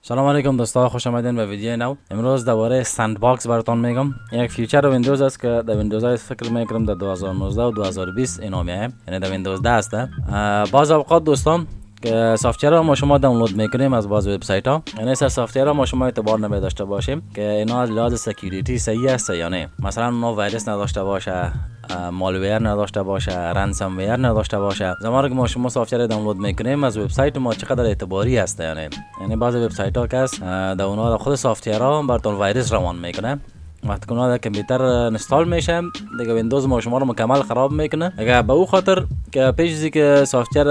سلام علیکم دوستان، خوش آمدین به ویدیو نو. امروز درباره سندباکس براتون میگم. یک فیچر ویندوز است که در ویندوز های فکر میکنم در 2019 و 2020 اینا میاد، یعنی در ویندوز 10 است. بعض اوقات دوستان که سافتور را ما شما دانلود میکنیم از بعض وبسایت ها، یعنی سر سافتور را ما شما اعتبار نمیداشته باشیم که اینا از لحاظ سکیوریتی صحیح است یا نه. مثلا اونا ویروس نداشته باشه، مالویر نداشته باشه، رنسم ویر نداشته باشه. زمانی که ما شما سافتور دانلود میکنیم از وبسایت ما چقدر اعتباری است، یعنی بعضی وبسایت ها که در اونها خود سافتورها براتون ویروس روان میکنه. وقتی که اونها در کامپیوتر انستال میشه دیگه ویندوز ما شما رو مکمل خراب میکنه. اگر به او خاطر که پیش از که سافتور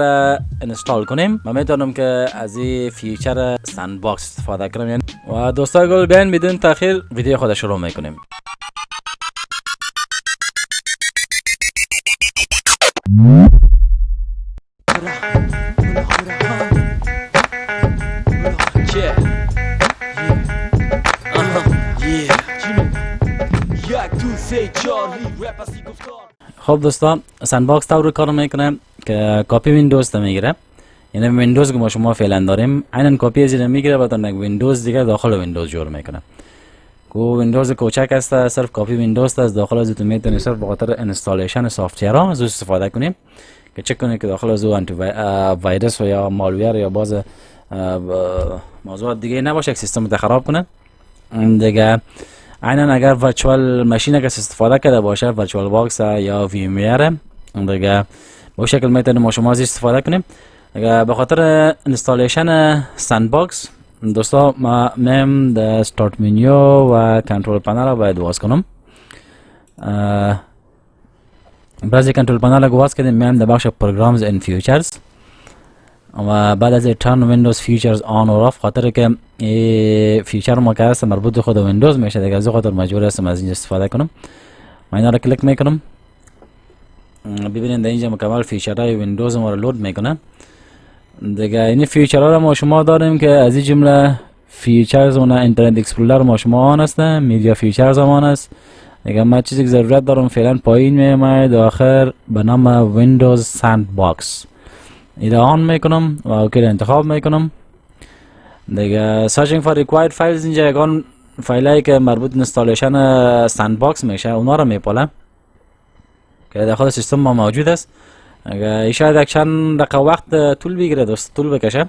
انستال کنیم ما میتونم که از این فیچر سندباکس استفاده کنیم. یعنی و دوستای گل بیاین بدون تاخیر ویدیو خود شروع میکنیم. خب دوستان، سندباکس طور کار میکنه که کپی ویندوز تا میگیره، یعنی ویندوز که ما شما فعلا داریم عیناً کپی از این میگیره و تا یک ویندوز دیگه داخل ویندوز جور میکنه. کو ویندوز کوچک است، صرف کپی ویندوز است، داخل از تو میتونی صرف به خاطر انستالیشن سافتورها از استفاده کنیم که چک کنید که داخل از آنتی ویروس و یا مالویر یا باز موضوعات دیگه نباشه که سیستم خراب کنه. دیگه عیناً اگر ورچوال ماشین که استفاده کرده باشه، ورچوال باکس یا ویمیر، دیگه به شکل میتونیم ما شما از استفاده کنیم. دیگه به خاطر انستالیشن سندباکس دوستا ما میم در استارت منیو و کنترل پنل را باید باز کنم. بعضی کنترل پنل را باز کردیم میم در بخش پروگرامز ان فیوچرز و بعد از ترن ویندوز فیچرز آن و آف، خاطر که فیچر ما که هست مربوط به خود ویندوز میشه دیگه از خاطر مجبور هستم از اینجا استفاده کنم. من اینا را کلیک میکنم، ببینید در اینجا مکمل فیچرهای ویندوز ما رو لود میکنه. دیگه این فیچرها را ما شما داریم که از این جمله فیچرز و اینترنت اکسپلورر ما شما آن است، میدیا فیچرز هم است. دیگه من چیزی که ضرورت دارم فعلا پایین میام آخر به نام ویندوز سندباکس ایده آن میکنم و اوکی انتخاب میکنم. دیگه سرچینگ فار ریکوایرد فایلز، اینجا یکان فایلایی که مربوط انستالیشن سندباکس میشه اونا رو میپاله که داخل سیستم ما موجود است. اگه شاید یک چند دقیقه وقت طول بگیره دوست، طول بکشه.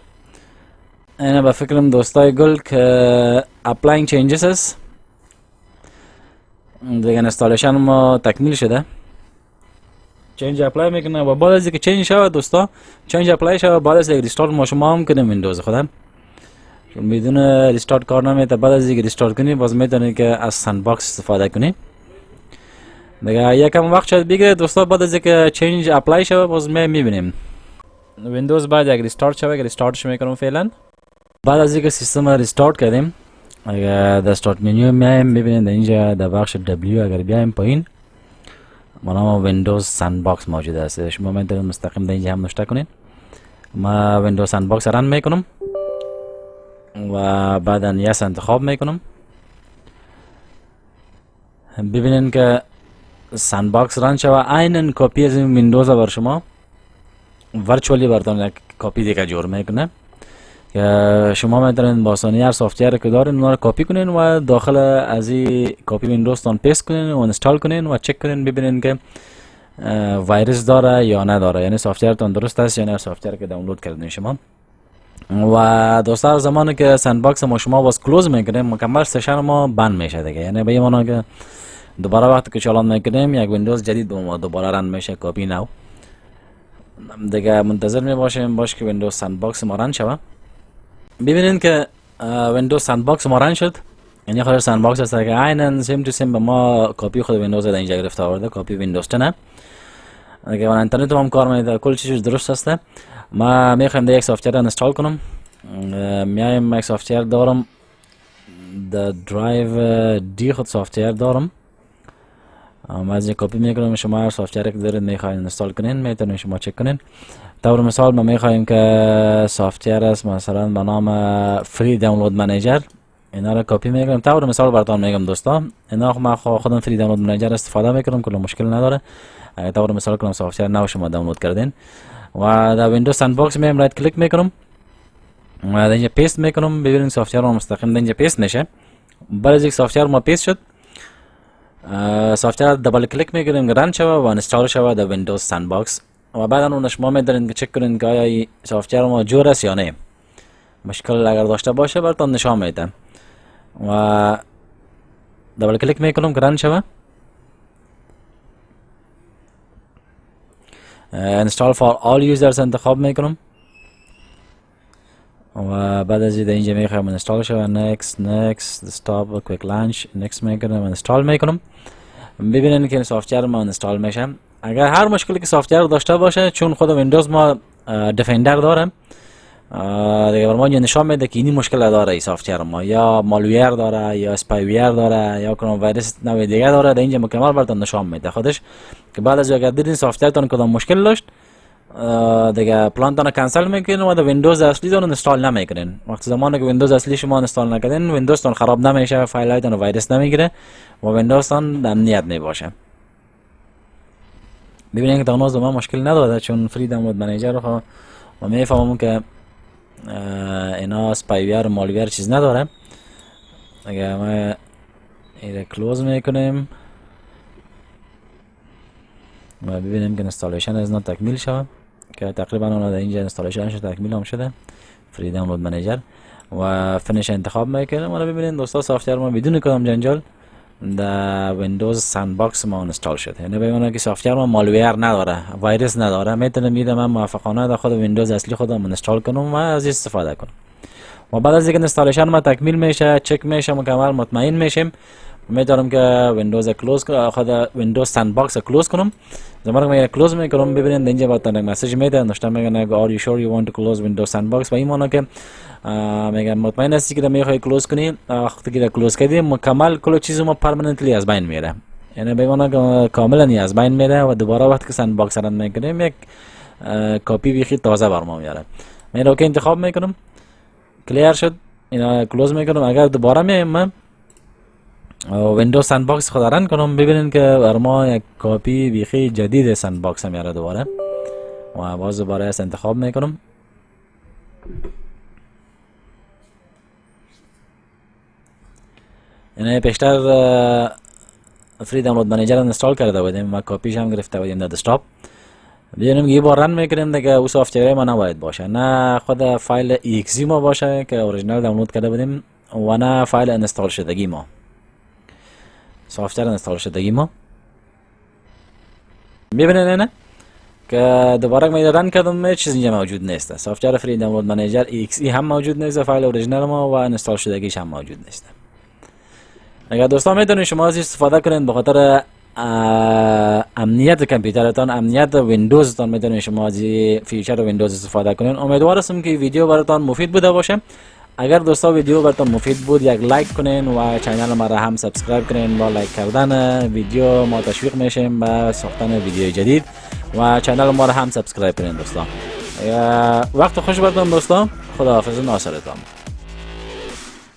اینا به فکرم دوستای گل که اپلاینگ چینجز است. دیگه انستالیشن ما تکمیل شده، چینج اپلای میکنه و بعد از اینکه چینج شود دوستا، چینج اپلای شود بعد از یک ریستارت ما شما هم کنیم ویندوز خودم، چون بدون ریستارت کار نمیته. بعد از اینکه ریستارت کنی باز میتونی که از سندباکس استفاده کنی. دیگه یکم وقت شاید بگیره دوستا. بعد از اینکه چینج اپلای شود باز میبینیم ویندوز بعد یک ریستارت شود که ریستارتش میکنم فعلا. بعد از اینکه سیستم رو ریستارت کردیم اگر در استارت منیو میایم میبینید اینجا در بخش دبلیو اگر بیایم پایین ما نام ویندوز سندباکس موجود است. شما میتونید مستقیم در اینجا هم نوشته کنید. ما ویندوز سندباکس رن میکنم و بعدا یس انتخاب میکنم. ببینید که سندباکس رن شود عیناً کپی از این ویندوز بر شما ورچوالی براتون یک کپی دیگه جور میکنه که شما میتونید با آسانی هر سافتور که دارین اونا رو کپی کنین و داخل از این کپی ویندوز تان پیست کنین و انستال کنین و چک کنین ببینین که ویروس داره یا نداره، یعنی سافتورتون درست است یا نه سافتور که دانلود کردین شما. و دوستا زمانی که سندباکس ما شما باز کلوز میکنیم مکمل سشن ما بند میشه دیگه، یعنی به این معنی که دوباره وقتی که چالان میکنیم یک ویندوز جدید دوباره رن میشه کپی نو. دیگه منتظر میباشیم باش که ویندوز سندباکس ما رن شود. ببینین که ویندوز سندباکس ما رن شد، یعنی خود سندباکس است که عیناً سیم تو سیم به ما کپی خود ویندوز در اینجا گرفته آورده، کپی ویندوز 10. دیگه من اینترنت هم کار میده، کل چیز درست است. ما میخوایم یک سافتور انستال کنم، میایم یک سافتور دارم در درایو دی خود سافتور دارم، ما از این کپی میکنم. شما هر سافتوری که دارید میخواین انستال کنین میتونید شما چک کنین. طور مثال ما میخوایم که سافتور است مثلا به نام فری دانلود منیجر، اینا رو کپی میکنم. طور مثال براتون میگم دوستان، اینا ما خودم فری دانلود منیجر استفاده میکنم، کلا مشکل نداره. طور مثال کنم سافتور نو شما دانلود کردین و در ویندوز سندباکس میام رایت کلیک میکنم و در اینجا پیست میکنم. ببینید سافتور ما مستقیم در اینجا پیست میشه. بعد از یک سافتور ما پیست شد، سافتور دبل کلیک میکنیم که رن شوه و انستال شوه در ویندوز سندباکس و بعد اون شما میدارین که چک کنین که آیا این سافتور ما جور است یا نه. مشکل اگر داشته باشه براتون نشان میده و دبل کلیک میکنم که رن شوه. install for all users انتخاب میکنم و بعد از اینجا میخوایم انستال شوه. next stop quick launch next میکنم، انستال میکنم. ببینید که سافتور ما انستال میشه. اگر هر مشکلی که سافتور داشته باشه، چون خود ویندوز ما دیفندر داره دیگه بر ما نشان میده که این مشکل داره این سافتور ما، یا مالویر داره یا اسپایویر داره یا کدام ویروس نوع دیگه داره. در اینجا مکمل براتون نشان میده خودش که بعد از اگر دیدین سافتورتون کدام مشکل داشت دیگه پلانتون کنسل میکنین و در ویندوز اصلی تون انستال نمیکنین. وقتی زمانی که ویندوز اصلی شما انستال نکردین، ویندوز تون خراب نمیشه، فایل هایتون ویروس نمیگیره و ویندوز تون در امنیت میباشه. ببینید که تقناز ما مشکل نداره چون فری دانلود منیجر رو ما میفهمم که اینا اسپایویر و مالویر چیز نداره. اگر ما ایره کلوز میکنیم و ببینیم که انستالیشن از نه تکمیل شده که تقریبا اون در اینجا انستالیشنش تکمیل هم شده. فری دانلود منیجر و فینیش انتخاب میکنیم و ببینید دوستا سافتور ما بدون کدام جنجال در ویندوز سندباکس ما انستال شده. یعنی ببینید که سافتور ما مالویر نداره، ویروس نداره. میتونم من موافقانه در خود ویندوز اصلی خودم انستال کنم و از استفاده کنم. و بعد از اینکه انستالیشن ما تکمیل میشه، چک میشه، مکمل مطمئن میشیم، میتونم که ویندوز کلوز خود ویندوز سندباکس کلوز کنم. زمانی که من کلوز میکنم ببینید اینجا براتون یک مسیج میده، نوشته میگه are you sure you want to close Windows Sandbox و این معنی که میگه مطمئن هستی که میخوای کلوز کنی. وقتی که کلوز کردی مکمل کل چیز ما پرمننتلی از بین میره، یعنی به معنی که کاملا از بین میره و دوباره وقتی که سندباکس رن میکنیم یک کپی بیخی تازه بر ما میاره. من اوکی انتخاب میکنم، کلیر شد، اینا کلوز میکنم. اگر دوباره میایم ویندوز سندباکس خود رن کنم ببینید که بر ما یک کپی بیخی جدید سندباکس میاره دوباره و باز دوباره است انتخاب میکنم. یعنی پیشتر فری دانلود منیجر انستال کرده بودیم و کپیش هم گرفته بودیم در دسکتاپ. ببینیم که یه بار رن میکنیم دیگه او سافتور ما نباید باشه، نه خود فایل exe ما باشه که اوریجینال دانلود کرده بودیم و نه فایل انستال شدگی ما، سافتور انستال شدگی ما. ببینید نه که دوباره ما رن کردم هیچ چیز اینجا موجود نیست. سافتور فری دانلود منیجر exe هم موجود نیست، فایل اوریجینال ما و انستال شدگیش هم موجود نیست. اگر دوستان میتونید شما از استفاده کنید به خاطر امنیت کامپیوترتان، امنیت ویندوزتان، میتونید شما از فیچر ویندوز استفاده کنید. امیدوارم که ویدیو براتون مفید بوده باشه. اگر دوستا ویدیو براتون مفید بود یک لایک کنین و چینل ما را هم سابسکرایب کنین. با لایک کردن ویدیو ما تشویق میشیم به ساختن ویدیو جدید و چینل ما را هم سابسکرایب کنین دوستان. وقت خوش براتون دوستان. خداحافظ، ناصرتان.